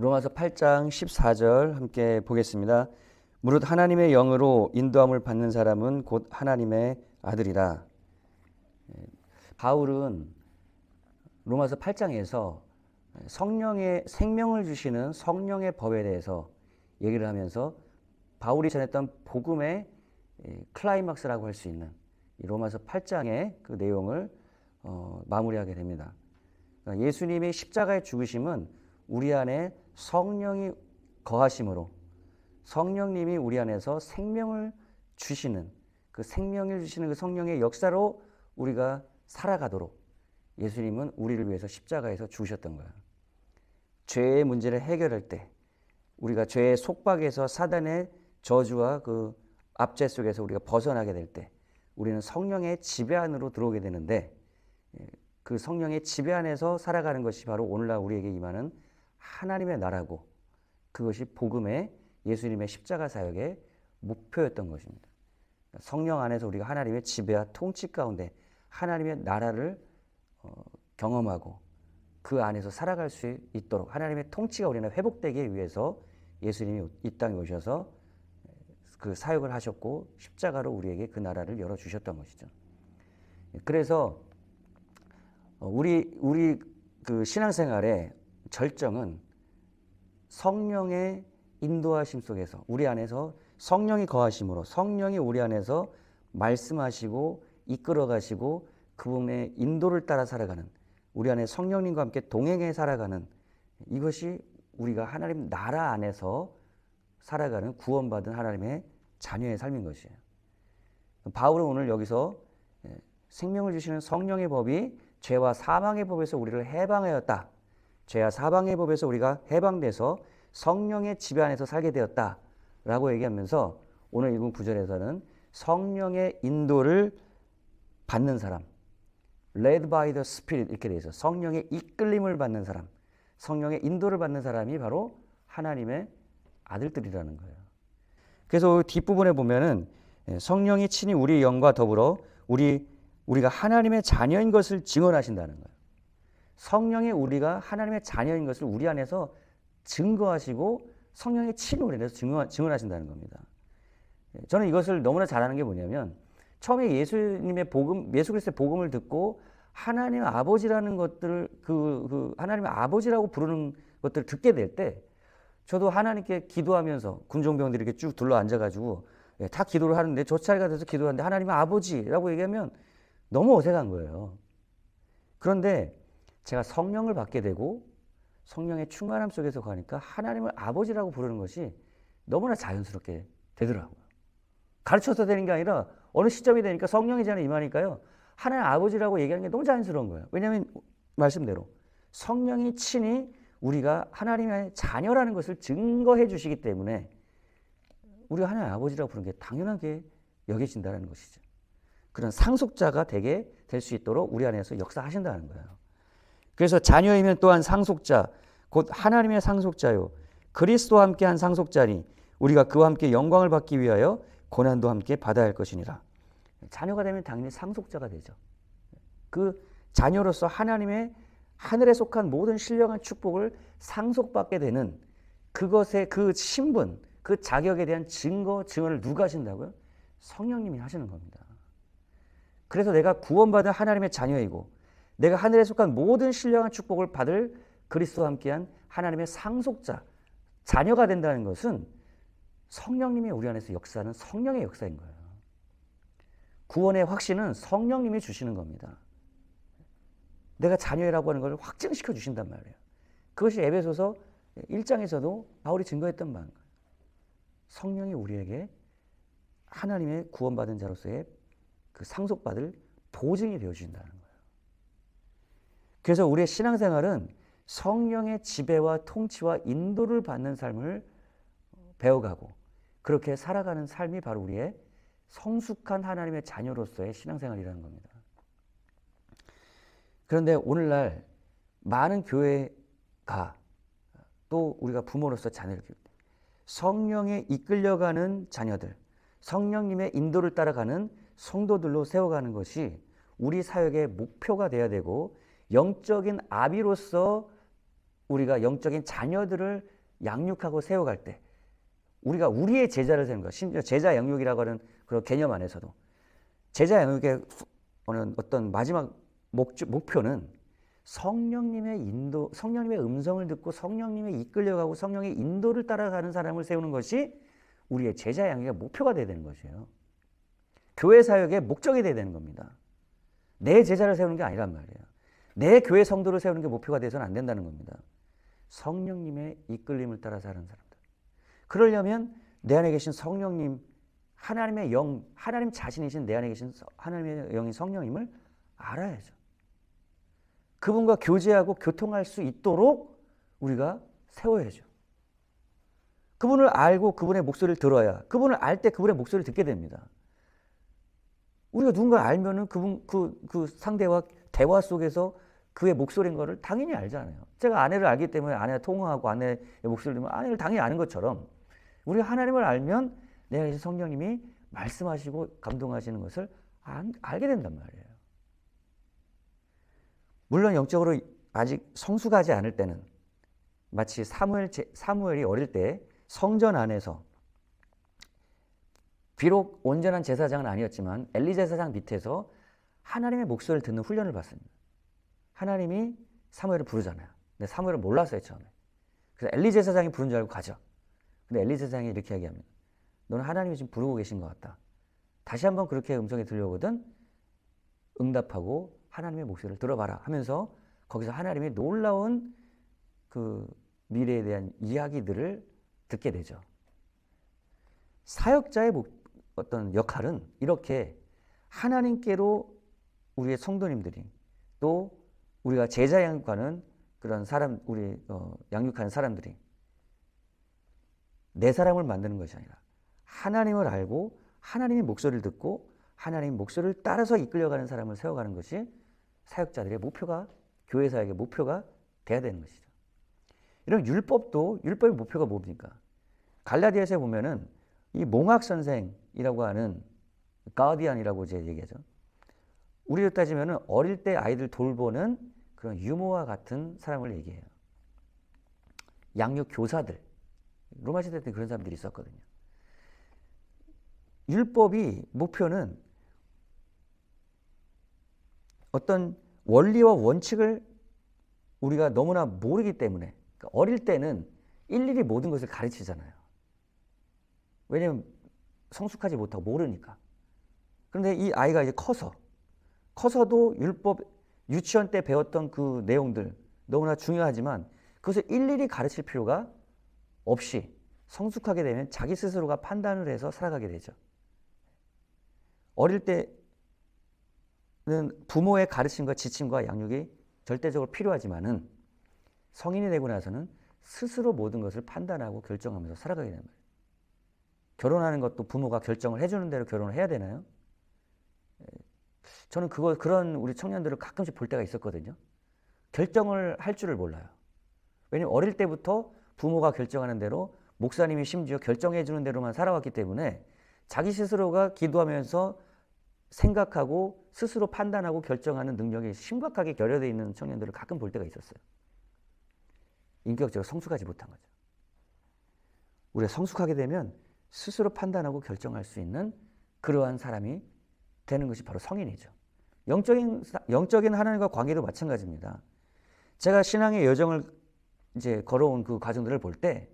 로마서 8장 14절 함께 보겠습니다. 무릇 하나님의 영으로 인도함을 받는 사람은 곧 하나님의 아들이라. 바울은 로마서 8장에서 성령의 생명을 주시는 성령의 법에 대해서 얘기를 하면서 바울이 전했던 복음의 클라이막스라고 할 수 있는 이 로마서 8장의 그 내용을 마무리하게 됩니다. 그러니까 예수님의 십자가의 죽으심은 우리 안에 성령이 거하심으로 성령님이 우리 안에서 생명을 주시는 그 생명을 주시는 그 성령의 역사로 우리가 살아가도록 예수님은 우리를 위해서 십자가에서 죽으셨던 거예요. 죄의 문제를 해결할 때 우리가 죄의 속박에서 사단의 저주와 그 압제 속에서 우리가 벗어나게 될 때 우리는 성령의 지배 안으로 들어오게 되는데 그 성령의 지배 안에서 살아가는 것이 바로 오늘날 우리에게 임하는 하나님의 나라고 그것이 복음의 예수님의 십자가 사역의 목표였던 것입니다. 성령 안에서 우리가 하나님의 지배와 통치 가운데 하나님의 나라를 경험하고 그 안에서 살아갈 수 있도록 하나님의 통치가 우리는 회복되기 위해서 예수님이 이 땅에 오셔서 그 사역을 하셨고 십자가로 우리에게 그 나라를 열어주셨던 것이죠. 그래서 우리 그 신앙생활의 절정은 성령의 인도하심 속에서 우리 안에서 성령이 거하심으로 성령이 우리 안에서 말씀하시고 이끌어 가시고 그분의 인도를 따라 살아가는 우리 안에 성령님과 함께 동행해 살아가는 이것이 우리가 하나님 나라 안에서 살아가는 구원받은 하나님의 자녀의 삶인 것이에요. 바울은 오늘 여기서 생명을 주시는 성령의 법이 죄와 사망의 법에서 우리를 해방하였다. 죄와 사망의 법에서 우리가 해방돼서 성령의 지배 안에서 살게 되었다. 라고 얘기하면서 오늘 읽은 구절에서는 성령의 인도를 받는 사람, led by the Spirit 이렇게 되어 있어요. 성령의 이끌림을 받는 사람, 성령의 인도를 받는 사람이 바로 하나님의 아들들이라는 거예요. 그래서 뒷부분에 보면은 성령이 친히 우리 영과 더불어 우리가 하나님의 자녀인 것을 증언하신다는 거예요. 성령이 우리가 하나님의 자녀인 것을 우리 안에서 증거하시고 성령의 친히 우리 안에서 증언하신다는 겁니다. 저는 이것을 너무나 잘하는 게 뭐냐면 처음에 예수님의 복음, 예수 그리스도의 복음을 듣고 하나님 아버지라는 것들을 하나님의 아버지라고 부르는 것들을 듣게 될 때 저도 하나님께 기도하면서 군종병들이 이렇게 쭉 둘러 앉아가지고 다 기도를 하는데 저 차례가 돼서 기도하는데 하나님의 아버지라고 얘기하면 너무 어색한 거예요. 그런데 제가 성령을 받게 되고 성령의 충만함 속에서 가니까 하나님을 아버지라고 부르는 것이 너무나 자연스럽게 되더라고요. 가르쳐서 되는 게 아니라 어느 시점이 되니까 성령이 제 안에 임하니까요. 하나님 아버지라고 얘기하는 게 너무 자연스러운 거예요. 왜냐하면 말씀대로 성령이 친히 우리가 하나님의 자녀라는 것을 증거해 주시기 때문에 우리가 하나님 아버지라고 부르는 게 당연하게 여겨진다는 것이죠. 그런 상속자가 되게 될 수 있도록 우리 안에서 역사하신다는 거예요. 그래서 자녀이면 또한 상속자, 곧 하나님의 상속자요. 그리스도와 함께한 상속자니 우리가 그와 함께 영광을 받기 위하여 고난도 함께 받아야 할 것이니라. 자녀가 되면 당연히 상속자가 되죠. 그 자녀로서 하나님의 하늘에 속한 모든 신령한 축복을 상속받게 되는 그것의 그 신분, 그 자격에 대한 증언을 누가 하신다고요? 성령님이 하시는 겁니다. 그래서 내가 구원받은 하나님의 자녀이고 내가 하늘에 속한 모든 신령한 축복을 받을 그리스도와 함께한 하나님의 상속자, 자녀가 된다는 것은 성령님이 우리 안에서 역사하는 성령의 역사인 거예요. 구원의 확신은 성령님이 주시는 겁니다. 내가 자녀라고 하는 걸 확증시켜 주신단 말이에요. 그것이 에베소서 1장에서도 바울이 증거했던 바인 거예요. 성령이 우리에게 하나님의 구원받은 자로서의 그 상속받을 보증이 되어주신다는 거예요. 그래서 우리의 신앙생활은 성령의 지배와 통치와 인도를 받는 삶을 배워가고 그렇게 살아가는 삶이 바로 우리의 성숙한 하나님의 자녀로서의 신앙생활이라는 겁니다. 그런데 오늘날 많은 교회가 또 우리가 부모로서 자녀를 키울 때 성령에 이끌려가는 자녀들, 성령님의 인도를 따라가는 성도들로 세워가는 것이 우리 사역의 목표가 되어야 되고 영적인 아비로서 우리가 영적인 자녀들을 양육하고 세워갈 때 우리가 우리의 제자를 세우는 것, 심지어 제자 양육이라고 하는 그런 개념 안에서도 제자 양육의 어떤 마지막 목표는 성령님의 인도, 성령님의 음성을 듣고 성령님의 이끌려가고 성령의 인도를 따라가는 사람을 세우는 것이 우리의 제자 양육의 목표가 되어야 되는 것이에요. 교회 사역의 목적이 되어야 되는 겁니다. 내 제자를 세우는 게 아니란 말이에요. 내 교회 성도를 세우는 게 목표가 돼서는 안 된다는 겁니다. 성령님의 이끌림을 따라서 하는 사람들. 그러려면 내 안에 계신 성령님, 하나님의 영, 하나님 자신이신 내 안에 계신 하나님의 영인 성령님을 알아야죠. 그분과 교제하고 교통할 수 있도록 우리가 세워야죠. 그분을 알고 그분의 목소리를 들어야, 그분을 알 때 그분의 목소리를 듣게 됩니다. 우리가 누군가를 알면은 그 상대와 대화 속에서 그의 목소리인 거를 당연히 알잖아요. 제가 아내를 알기 때문에 아내와 통화하고 아내의 목소리를 들으면 아내를 당연히 아는 것처럼 우리가 하나님을 알면 내 안에 성령님이 말씀하시고 감동하시는 것을 알게 된단 말이에요. 물론 영적으로 아직 성숙하지 않을 때는 마치 사무엘이 어릴 때 성전 안에서 비록 온전한 제사장은 아니었지만 엘리 제사장 밑에서 하나님의 목소리를 듣는 훈련을 받습니다. 하나님이 사무엘을 부르잖아요. 근데 사무엘은 몰랐어요, 처음에. 그래서 엘리 제사장이 부른 줄 알고 가죠. 근데 엘리 제사장이 이렇게 얘기합니다. 너는 하나님이 지금 부르고 계신 것 같다. 다시 한번 그렇게 음성이 들려오거든 응답하고 하나님의 목소리를 들어봐라 하면서 거기서 하나님의 놀라운 그 미래에 대한 이야기들을 듣게 되죠. 사역자의 어떤 역할은 이렇게 하나님께로 우리의 성도님들이 또 우리가 제자 양육하는 그런 사람, 우리 양육하는 사람들이 내 사람을 만드는 것이 아니라 하나님을 알고 하나님의 목소리를 듣고 하나님의 목소리를 따라서 이끌려가는 사람을 세워가는 것이 사역자들의 목표가, 교회 사역의 목표가 돼야 되는 것이죠. 이런 율법의 목표가 뭡니까? 갈라디아서에 보면은 이 몽학 선생이라고 하는 가디안이라고 이제 얘기하죠. 우리로 따지면은 어릴 때 아이들 돌보는 그런 유모와 같은 사람을 얘기해요. 양육 교사들. 로마 시대 때 그런 사람들이 있었거든요. 율법이 목표는 어떤 원리와 원칙을 우리가 너무나 모르기 때문에 그러니까 어릴 때는 일일이 모든 것을 가르치잖아요. 왜냐하면 성숙하지 못하고 모르니까. 그런데 이 아이가 이제 커서도 율법, 유치원 때 배웠던 그 내용들 너무나 중요하지만 그것을 일일이 가르칠 필요가 없이 성숙하게 되면 자기 스스로가 판단을 해서 살아가게 되죠. 어릴 때는 부모의 가르침과 지침과 양육이 절대적으로 필요하지만은 성인이 되고 나서는 스스로 모든 것을 판단하고 결정하면서 살아가게 되는 거예요. 결혼하는 것도 부모가 결정을 해주는 대로 결혼을 해야 되나요? 저는 그런 우리 청년들을 가끔씩 볼 때가 있었거든요. 결정을 할 줄을 몰라요. 왜냐하면 어릴 때부터 부모가 결정하는 대로 목사님이 심지어 결정해 주는 대로만 살아왔기 때문에 자기 스스로가 기도하면서 생각하고 스스로 판단하고 결정하는 능력이 심각하게 결여되어 있는 청년들을 가끔 볼 때가 있었어요. 인격적으로 성숙하지 못한 거죠. 우리가 성숙하게 되면 스스로 판단하고 결정할 수 있는 그러한 사람이 되는 것이 바로 성인이죠. 영적인 하나님과 관계도 마찬가지입니다. 제가 신앙의 여정을 이제 걸어온 그 과정들을 볼 때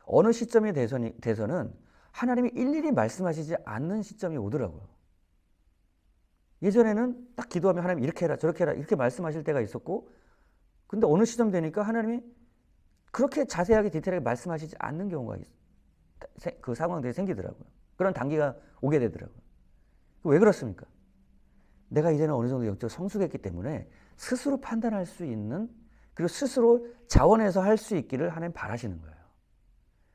어느 시점에 대해서는 하나님이 일일이 말씀하시지 않는 시점이 오더라고요. 예전에는 딱 기도하면 하나님 이렇게 해라 저렇게 해라 이렇게 말씀하실 때가 있었고 근데 어느 시점 되니까 하나님이 그렇게 자세하게 디테일하게 말씀하시지 않는 경우가 그 상황들이 생기더라고요. 그런 단계가 오게 되더라고요. 왜 그렇습니까? 내가 이제는 어느 정도 영적으로 성숙했기 때문에 스스로 판단할 수 있는 그리고 스스로 자원해서 할 수 있기를 하나님 바라시는 거예요.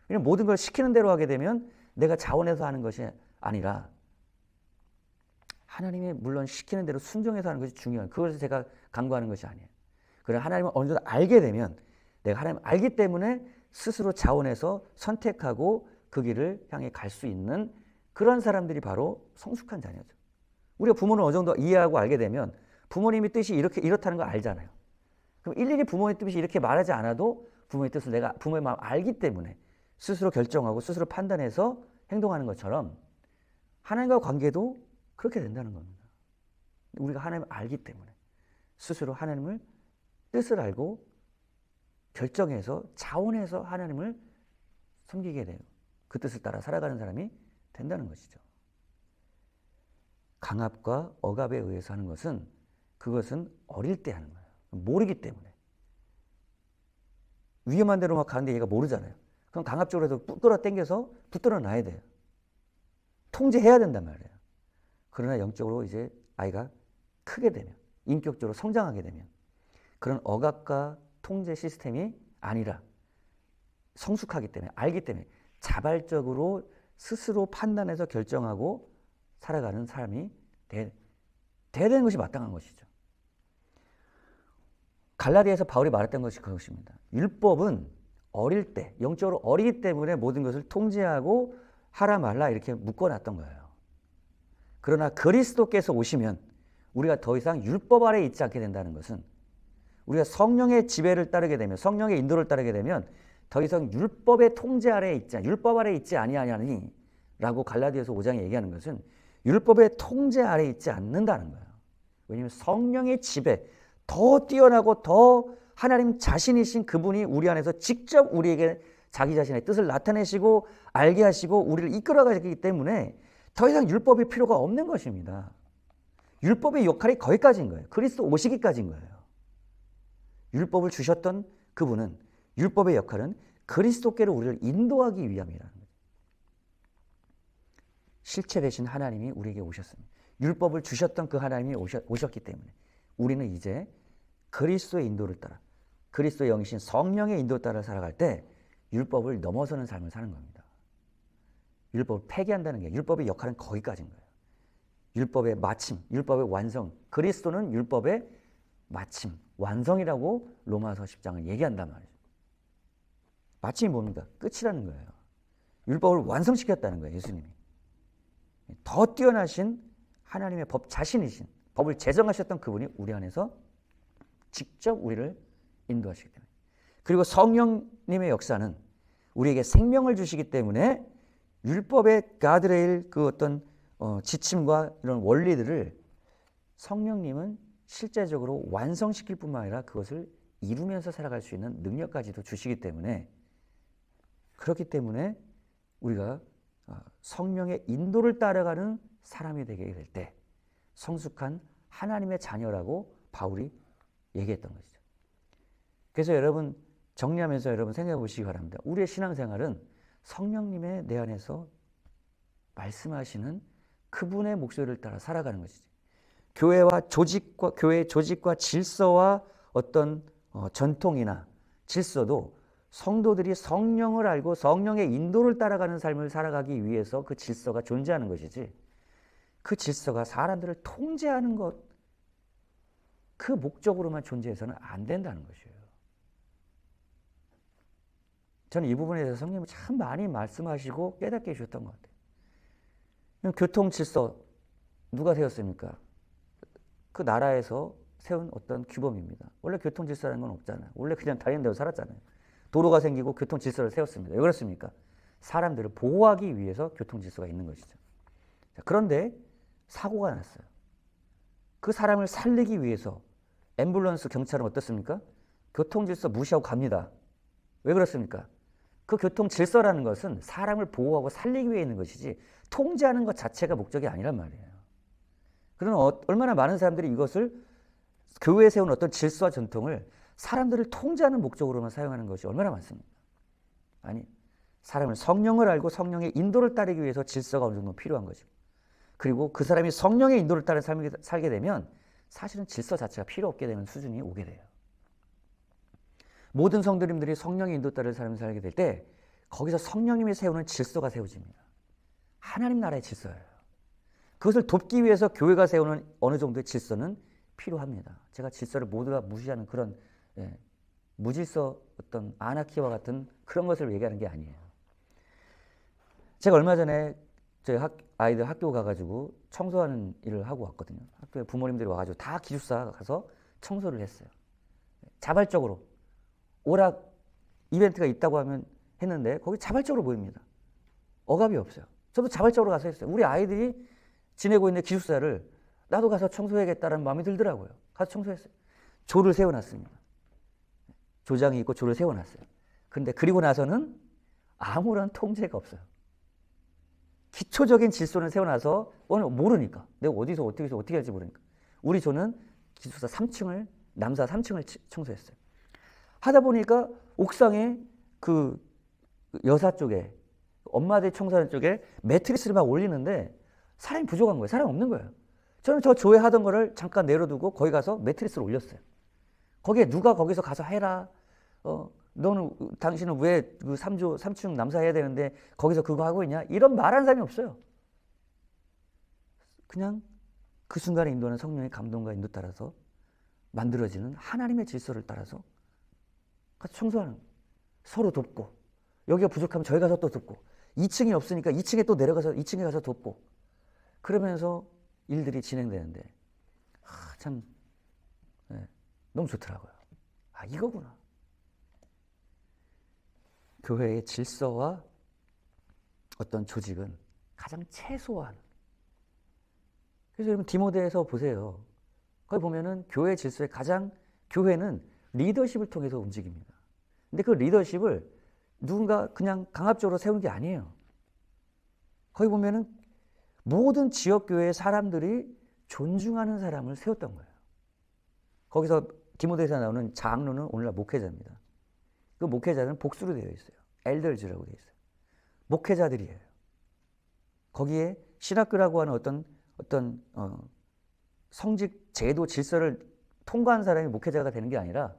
왜냐하면 모든 걸 시키는 대로 하게 되면 내가 자원해서 하는 것이 아니라 하나님이 물론 시키는 대로 순종해서 하는 것이 중요한 그것을 제가 강구하는 것이 아니에요. 그래 하나님을 어느 정도 알게 되면 내가 하나님을 알기 때문에 스스로 자원해서 선택하고 그 길을 향해 갈 수 있는 그런 사람들이 바로 성숙한 자녀죠. 우리가 부모를 어느 정도 이해하고 알게 되면 부모님의 뜻이 이렇다는 걸 알잖아요. 그럼 일일이 부모의 뜻이 이렇게 말하지 않아도 부모의 뜻을 내가 부모의 마음을 알기 때문에 스스로 결정하고 스스로 판단해서 행동하는 것처럼 하나님과 관계도 그렇게 된다는 겁니다. 우리가 하나님을 알기 때문에 스스로 하나님을 뜻을 알고 결정해서 자원해서 하나님을 섬기게 돼요. 그 뜻을 따라 살아가는 사람이 된다는 것이죠. 강압과 억압에 의해서 하는 것은 그것은 어릴 때 하는 거예요. 모르기 때문에. 위험한 데로 막 가는데 얘가 모르잖아요. 그럼 강압적으로 해서 끌어당겨서 붙들어 놔야 돼요. 통제해야 된단 말이에요. 그러나 영적으로 이제 아이가 크게 되면, 인격적으로 성장하게 되면 그런 억압과 통제 시스템이 아니라 성숙하기 때문에, 알기 때문에 자발적으로 스스로 판단해서 결정하고 살아가는 사람이 돼야 되는 것이 마땅한 것이죠. 갈라디아에서 바울이 말했던 것이 그것입니다. 율법은 어릴 때, 영적으로 어리기 때문에 모든 것을 통제하고 하라 말라 이렇게 묶어놨던 거예요. 그러나 그리스도께서 오시면 우리가 더 이상 율법 아래에 있지 않게 된다는 것은, 우리가 성령의 지배를 따르게 되면, 성령의 인도를 따르게 되면 더 이상 율법의 통제 아래에 있지, 율법 아래에 있지 아니하니 라고 갈라디아서 5장에 얘기하는 것은 율법의 통제 아래에 있지 않는다는 거예요. 왜냐하면 성령의 지배, 더 뛰어나고 더 하나님 자신이신 그분이 우리 안에서 직접 우리에게 자기 자신의 뜻을 나타내시고 알게 하시고 우리를 이끌어가기 때문에 더 이상 율법이 필요가 없는 것입니다. 율법의 역할이 거기까지인 거예요. 그리스도 오시기까지인 거예요. 율법을 주셨던 그분은, 율법의 역할은 그리스도께로 우리를 인도하기 위함이라는 거죠. 실체 되신 하나님이 우리에게 오셨습니다. 율법을 주셨던 그 하나님이 오셨기 때문에 우리는 이제 그리스도의 인도를 따라, 그리스도의 영이신 성령의 인도를 따라 살아갈 때 율법을 넘어서는 삶을 사는 겁니다. 율법을 폐기한다는 게, 율법의 역할은 거기까지인 거예요. 율법의 마침, 율법의 완성, 그리스도는 율법의 마침, 완성이라고 로마서 10장을 얘기한단 말이죠. 마침이 뭡니까? 끝이라는 거예요. 율법을 완성시켰다는 거예요, 예수님이. 더 뛰어나신 하나님의 법 자신이신, 법을 제정하셨던 그분이 우리 안에서 직접 우리를 인도하시기 때문에. 그리고 성령님의 역사는 우리에게 생명을 주시기 때문에 율법의 가드레일, 그 어떤 지침과 이런 원리들을 성령님은 실제적으로 완성시킬 뿐만 아니라 그것을 이루면서 살아갈 수 있는 능력까지도 주시기 때문에, 그렇기 때문에 우리가 성령의 인도를 따라가는 사람이 되게 될 때 성숙한 하나님의 자녀라고 바울이 얘기했던 것이죠. 그래서 여러분 정리하면서 여러분 생각해 보시기 바랍니다. 우리의 신앙생활은 성령님의 내 안에서 말씀하시는 그분의 목소리를 따라 살아가는 것이지. 교회와 조직과, 교회의 조직과 질서와 어떤 전통이나 질서도 성도들이 성령을 알고 성령의 인도를 따라가는 삶을 살아가기 위해서 그 질서가 존재하는 것이지, 그 질서가 사람들을 통제하는 것, 그 목적으로만 존재해서는 안 된다는 것이에요. 저는 이 부분에 대해서 성령님이 참 많이 말씀하시고 깨닫게 해주셨던 것 같아요. 교통 질서 누가 세웠습니까? 그 나라에서 세운 어떤 규범입니다. 원래 교통 질서라는 건 없잖아요. 원래 그냥 다니는 대로 살았잖아요. 도로가 생기고 교통 질서를 세웠습니다. 왜 그렇습니까? 사람들을 보호하기 위해서 교통 질서가 있는 것이죠. 그런데 사고가 났어요. 그 사람을 살리기 위해서 앰뷸런스 경찰은 어떻습니까? 교통 질서 무시하고 갑니다. 왜 그렇습니까? 그 교통 질서라는 것은 사람을 보호하고 살리기 위해 있는 것이지 통제하는 것 자체가 목적이 아니란 말이에요. 그러나 얼마나 많은 사람들이 이것을, 교회에 세운 어떤 질서와 전통을 사람들을 통제하는 목적으로만 사용하는 것이 얼마나 많습니까? 아니, 사람은 성령을 알고 성령의 인도를 따르기 위해서 질서가 어느 정도 필요한 거죠. 그리고 그 사람이 성령의 인도를 따라 삶을 살게 되면 사실은 질서 자체가 필요 없게 되는 수준이 오게 돼요. 모든 성도님들이 성령의 인도 따라 삶을 살게 될 때 거기서 성령님이 세우는 질서가 세워집니다. 하나님 나라의 질서예요. 그것을 돕기 위해서 교회가 세우는 어느 정도의 질서는 필요합니다. 제가 질서를 모두가 무시하는 그런 무질서, 어떤 아나키와 같은 그런 것을 얘기하는 게 아니에요. 제가 얼마 전에 저희 아이들 학교 가가지고 청소하는 일을 하고 왔거든요. 학교에 부모님들이 와가지고 다 기숙사 가서 청소를 했어요. 자발적으로 오락 이벤트가 있다고 하면 했는데 거기 자발적으로 모입니다. 억압이 없어요. 저도 자발적으로 가서 했어요. 우리 아이들이 지내고 있는 기숙사를 나도 가서 청소해야겠다는 마음이 들더라고요. 가서 청소했어요. 조를 세워놨습니다. 조장이 있고 조를 세워놨어요. 그런데 그리고 나서는 아무런 통제가 없어요. 기초적인 질서는 세워놔서 모르니까 내가 어디서 어떻게 해서 어떻게 할지 모르니까 우리 조는 기숙사 3층을 남사 3층을 청소했어요. 하다 보니까 옥상에 그 여사 쪽에 엄마들 청소하는 쪽에 매트리스를 막 올리는데 사람이 부족한 거예요. 사람이 없는 거예요. 저는 저 조회 하던 거를 잠깐 내려두고 거기 가서 매트리스를 올렸어요. 거기에 누가 거기서 가서 해라. 당신은 왜 그 3층 남사해야 되는데 거기서 그거 하고 있냐? 이런 말하는 사람이 없어요. 그냥 그 순간에 인도하는 성령의 감동과 인도 따라서 만들어지는 하나님의 질서를 따라서 같이 청소하는 거예요. 서로 돕고 여기가 부족하면 저희 가서 또 돕고 2층이 없으니까 2층에 또 내려가서 2층에 가서 돕고 그러면서 일들이 진행되는데 참 너무 좋더라고요. 이거구나. 교회의 질서와 어떤 조직은 가장 최소한. 그래서 여러분 디모데에서 보세요. 거기 보면은 교회 질서의 교회는 리더십을 통해서 움직입니다. 근데 그 리더십을 누군가 그냥 강압적으로 세우는 게 아니에요. 거기 보면은 모든 지역교회의 사람들이 존중하는 사람을 세웠던 거예요. 거기서 디모데에서 나오는 장로는 오늘날 목회자입니다. 그 목회자는 복수로 되어 있어요. 엘더즈라고 되어 있어요. 목회자들이에요. 거기에 신학교라고 하는 어떤 성직, 제도, 질서를 통과한 사람이 목회자가 되는 게 아니라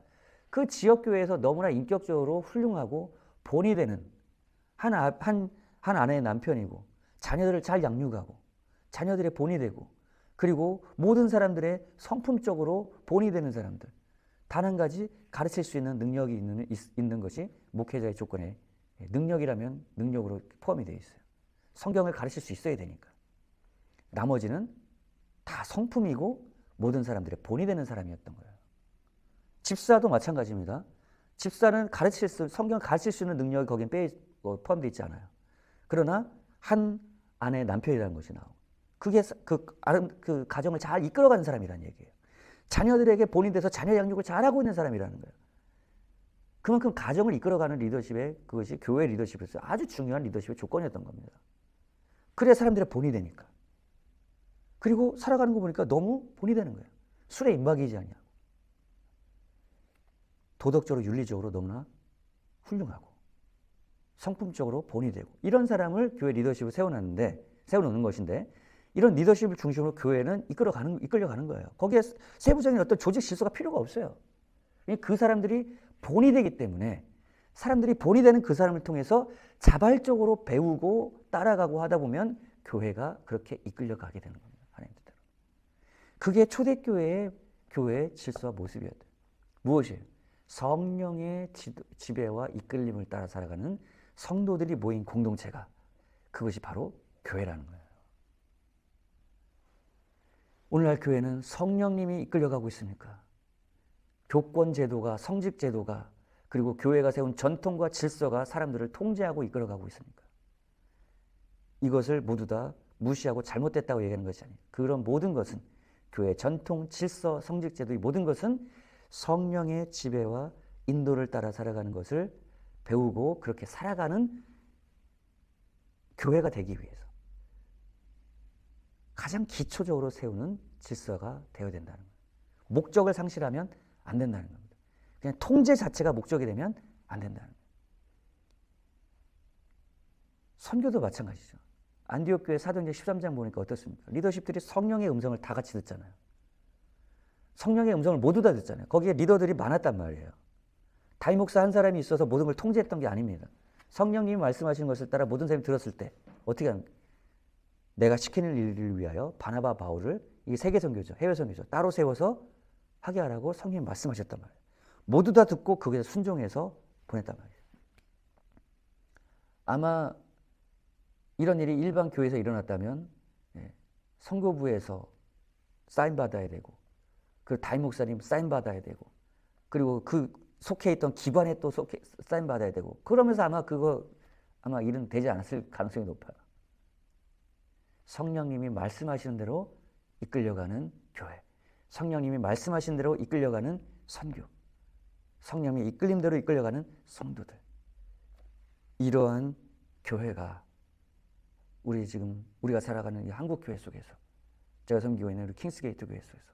그 지역교회에서 너무나 인격적으로 훌륭하고 본이 되는 한 아내의 남편이고 자녀들을 잘 양육하고 자녀들의 본이 되고 그리고 모든 사람들의 성품적으로 본이 되는 사람들 단 한 가지 가르칠 수 있는 능력이 있는 것이 목회자의 조건에 능력이라면 능력으로 포함이 되어 있어요. 성경을 가르칠 수 있어야 되니까. 나머지는 다 성품이고 모든 사람들의 본이 되는 사람이었던 거예요. 집사도 마찬가지입니다. 집사는 성경을 가르칠 수 있는 능력이 거기에 포함되어 있지 않아요. 그러나 한 아내의 남편이라는 것이 나오고 그게 그 가정을 잘 이끌어가는 사람이라는 얘기예요. 자녀들에게 본인 돼서 자녀 양육을 잘하고 있는 사람이라는 거예요. 그만큼 가정을 이끌어가는 리더십의 그것이 교회 리더십에서 아주 중요한 리더십의 조건이었던 겁니다. 그래야 사람들의 본이 되니까. 그리고 살아가는 거 보니까 너무 본이 되는 거예요. 술에 임박이지 않냐고. 도덕적으로 윤리적으로 너무나 훌륭하고 성품적으로 본이 되고 이런 사람을 교회 리더십을 세워놓는 것인데 이런 리더십을 중심으로 교회는 이끌려가는 거예요. 거기에 세부적인 어떤 조직 질서가 필요가 없어요. 그 사람들이 본이 되기 때문에 사람들이 본이 되는 그 사람을 통해서 자발적으로 배우고 따라가고 하다 보면 교회가 그렇게 이끌려가게 되는 겁니다. 하나님 뜻대로. 그게 초대교회의 교회의 질서와 모습이었대요. 무엇이에요? 성령의 지배와 이끌림을 따라 살아가는 성도들이 모인 공동체가 그것이 바로 교회라는 거예요. 오늘날 교회는 성령님이 이끌려가고 있습니까? 교권 제도가, 성직 제도가, 그리고 교회가 세운 전통과 질서가 사람들을 통제하고 이끌어가고 있습니까? 이것을 모두 다 무시하고 잘못됐다고 얘기하는 것이 아니에요. 그런 모든 것은 교회의 전통, 질서, 성직 제도 이 모든 것은 성령의 지배와 인도를 따라 살아가는 것을 배우고 그렇게 살아가는 교회가 되기 위해서 가장 기초적으로 세우는 질서가 되어야 된다는 거예요. 목적을 상실하면 안 된다는 겁니다. 그냥 통제 자체가 목적이 되면 안 된다는 거예요. 선교도 마찬가지죠. 안디옥 교회 사도행전 13장 보니까 어떻습니까? 리더십들이 성령의 음성을 다 같이 듣잖아요. 성령의 음성을 모두 다 듣잖아요. 거기에 리더들이 많았단 말이에요. 다임 목사 한 사람이 있어서 모든 걸 통제했던 게 아닙니다. 성령님이 말씀하시는 것을 따라 모든 사람이 들었을 때 어떻게 합니까? 내가 시키는 일을 위하여 바나바 바울을 이게 세계 선교죠. 해외 선교죠. 따로 세워서 하게 하라고 성령님이 말씀하셨단 말이에요. 모두 다 듣고 그게 순종해서 보냈단 말이에요. 아마 이런 일이 일반 교회에서 일어났다면 선교부에서 사인 받아야 되고 그 담임 목사님 사인 받아야 되고 그리고 그 속해 있던 기관에 또 사인 받아야 되고, 그러면서 아마 일은 되지 않았을 가능성이 높아요. 성령님이 말씀하시는 대로 이끌려가는 교회, 성령님이 말씀하신 대로 이끌려가는 선교, 성령의 이끌림대로 이끌려가는 성도들, 이러한 교회가 우리가 살아가는 이 한국 교회 속에서, 제가 섬기고 있는 우리 킹스게이트 교회 속에서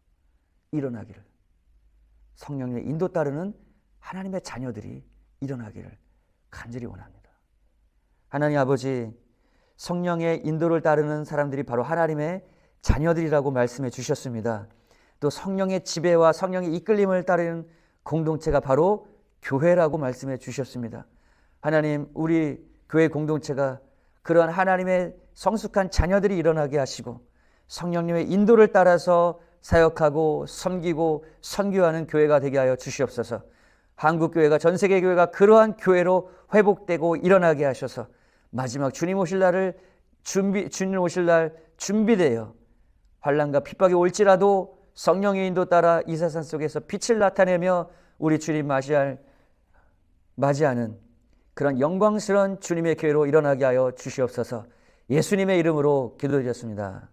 일어나기를, 성령님의 인도 따르는 하나님의 자녀들이 일어나기를 간절히 원합니다. 하나님 아버지, 성령의 인도를 따르는 사람들이 바로 하나님의 자녀들이라고 말씀해 주셨습니다. 또 성령의 지배와 성령의 이끌림을 따르는 공동체가 바로 교회라고 말씀해 주셨습니다. 하나님, 우리 교회 공동체가 그러한 하나님의 성숙한 자녀들이 일어나게 하시고 성령님의 인도를 따라서 사역하고 섬기고 선교하는 교회가 되게 하여 주시옵소서. 한국교회가, 전세계 교회가 그러한 교회로 회복되고 일어나게 하셔서 마지막 주님 오실 날 준비되어 환난과 핍박이 올지라도 성령의 인도 따라 이 세상 속에서 빛을 나타내며 우리 주님 맞이하는 그런 영광스러운 주님의 교회로 일어나게 하여 주시옵소서. 예수님의 이름으로 기도드렸습니다.